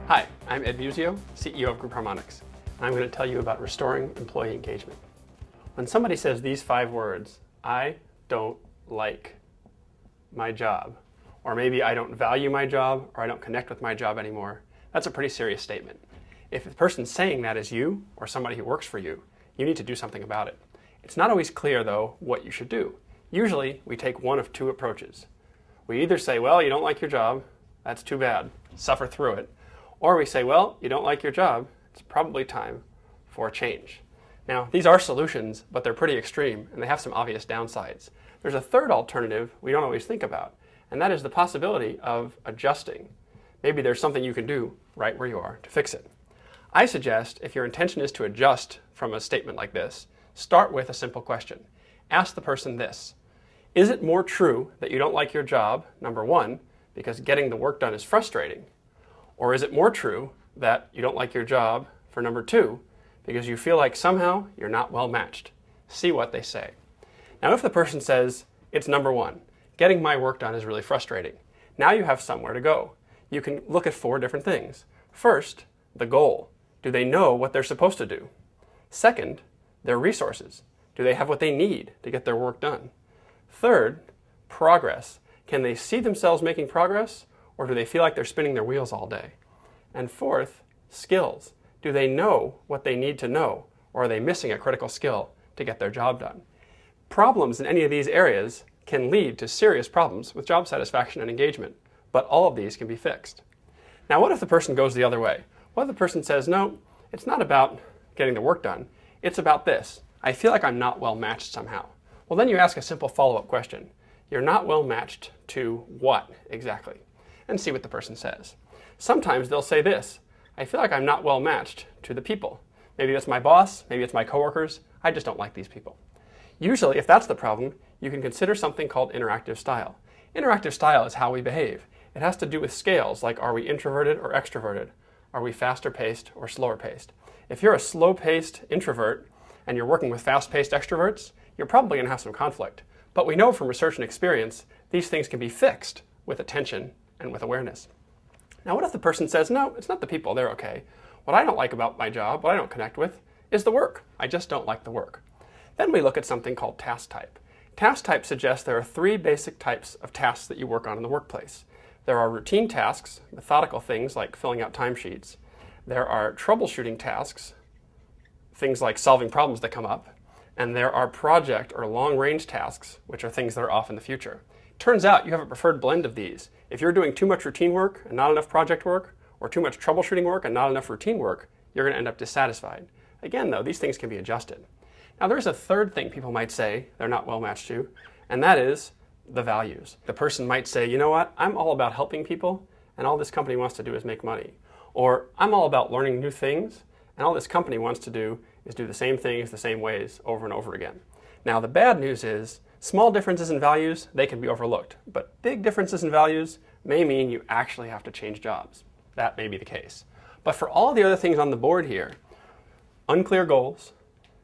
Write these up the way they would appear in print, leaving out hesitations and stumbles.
Hi, I'm Ed Musio, CEO of Group Harmonics, and I'm going to tell you about restoring employee engagement. When somebody says these 5 words, I don't like my job, or maybe I don't value my job, or I don't connect with my job anymore, that's a pretty serious statement. If the person saying that is you, or somebody who works for you, you need to do something about it. It's not always clear, though, what you should do. Usually, we take one of 2 approaches. We either say, well, you don't like your job, that's too bad, suffer through it. Or we say, well, you don't like your job, it's probably time for a change. Now, these are solutions, but they're pretty extreme, and they have some obvious downsides. There's a third alternative we don't always think about, and that is the possibility of adjusting. Maybe there's something you can do right where you are to fix it. I suggest if your intention is to adjust from a statement like this, start with a simple question. Ask the person this: is it more true that you don't like your job, number 1, because getting the work done is frustrating? Or is it more true that you don't like your job for number 2 because you feel like somehow you're not well matched? See what they say. Now, if the person says, it's number 1, getting my work done is really frustrating, now you have somewhere to go. You can look at 4 different things. First, the goal. Do they know what they're supposed to do? Second, their resources. Do they have what they need to get their work done? Third, progress. Can they see themselves making progress, or do they feel like they're spinning their wheels all day? And fourth, skills. Do they know what they need to know, or are they missing a critical skill to get their job done? Problems in any of these areas can lead to serious problems with job satisfaction and engagement, but all of these can be fixed. Now, what if the person goes the other way? What if the person says, no, it's not about getting the work done, it's about this. I feel like I'm not well matched somehow. Well, then you ask a simple follow-up question. You're not well matched to what exactly? And see what the person says. Sometimes they'll say this: I feel like I'm not well matched to the people. Maybe it's my boss, maybe it's my coworkers, I just don't like these people. Usually, if that's the problem, you can consider something called interactive style. Interactive style is how we behave. It has to do with scales, like are we introverted or extroverted? Are we faster paced or slower paced? If you're a slow paced introvert and you're working with fast paced extroverts, you're probably going to have some conflict. But we know from research and experience, these things can be fixed with attention and with awareness. Now, what if the person says, no, it's not the people, they're okay. What I don't like about my job, what I don't connect with, is the work. I just don't like the work. Then we look at something called task type. Task type suggests there are 3 basic types of tasks that you work on in the workplace. There are routine tasks, methodical things like filling out timesheets. There are troubleshooting tasks, things like solving problems that come up. And there are project or long-range tasks, which are things that are off in the future. Turns out you have a preferred blend of these. If you're doing too much routine work and not enough project work, or too much troubleshooting work and not enough routine work, you're going to end up dissatisfied. Again, though, these things can be adjusted. Now, there's a third thing people might say they're not well matched to, and that is the values. The person might say, you know what, I'm all about helping people, and all this company wants to do is make money. Or I'm all about learning new things, and all this company wants to do is do the same things the same ways over and over again. Now, the bad news is small differences in values, they can be overlooked, but big differences in values may mean you actually have to change jobs. That may be the case. But for all the other things on the board here, unclear goals,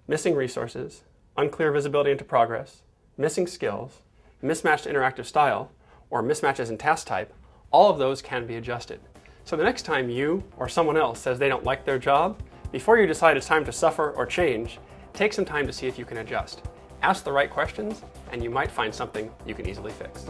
missing resources, unclear visibility into progress, missing skills, mismatched interactive style, or mismatches in task type, all of those can be adjusted. So the next time you or someone else says they don't like their job, before you decide it's time to suffer or change, take some time to see if you can adjust. Ask the right questions, and you might find something you can easily fix.